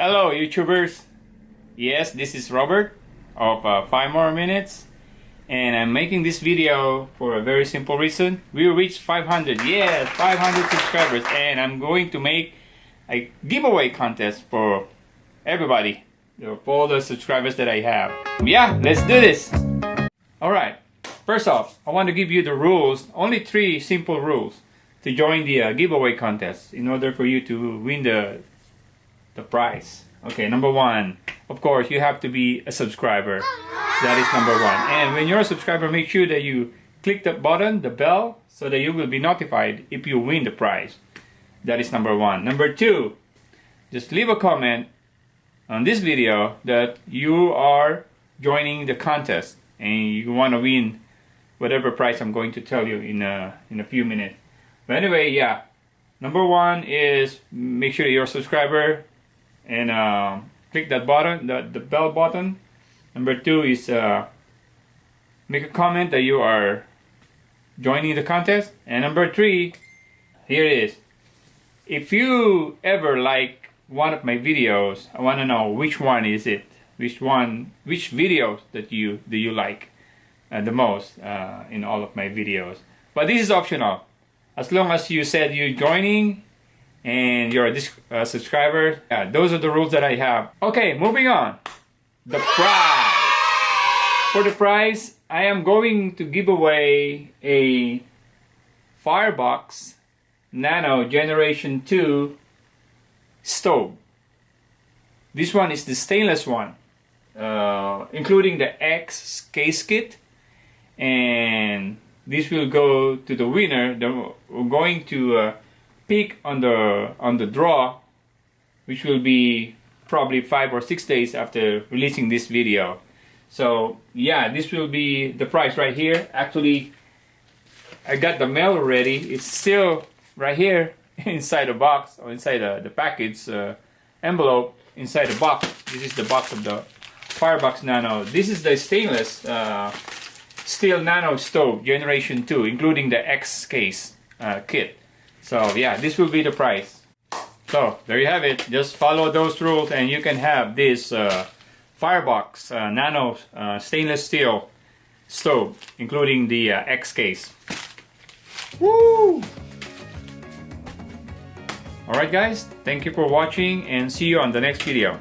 Hello YouTubers, yes, this is Robert of 5 More Minutes, and I'm making this video for a very simple reason. We reached 500, yes, 500 subscribers, and I'm going to make a giveaway contest for everybody, for all the subscribers that I have. Yeah, let's do this. Alright, first off, I want to give you the rules, only 3 simple rules to join the giveaway contest in order for you to win the prize. Okay, number 1, of course, you have to be a subscriber. That is number 1. And when you're a subscriber, make sure that you click the button, the bell, so that you will be notified if you win the prize. That is number 1. Number 2, just leave a comment on this video that you are joining the contest and you want to win whatever prize I'm going to tell you in a few minutes. But anyway, yeah, number 1 is make sure you're a subscriber and click that button, the bell button. Number 2 is make a comment that you are joining the contest. And number 3, here it is. If you ever like one of my videos, I want to know which one is it, which videos that you like the most in all of my videos. But this is optional. As long as you said you're joining and you're a subscriber, yeah, those are the rules that I have. Okay, moving on. The prize. For the prize, I am going to give away a Firebox Nano Generation 2 stove. This one is the stainless one, including the X case kit, and this will go to the winner. We're going to pick on the draw, which will be probably 5 or 6 days after releasing this video. So yeah, this will be the prize right here. Actually, I got the mail already. It's still right here inside the box, or inside the package envelope inside the box. This is the box of the Firebox Nano. This is the stainless steel Nano stove Generation 2, including the X case kit. So yeah, this will be the prize. So there you have it. Just follow those rules and you can have this Firebox Nano stainless steel stove, including the X case. Woo! Alright guys, thank you for watching and see you on the next video.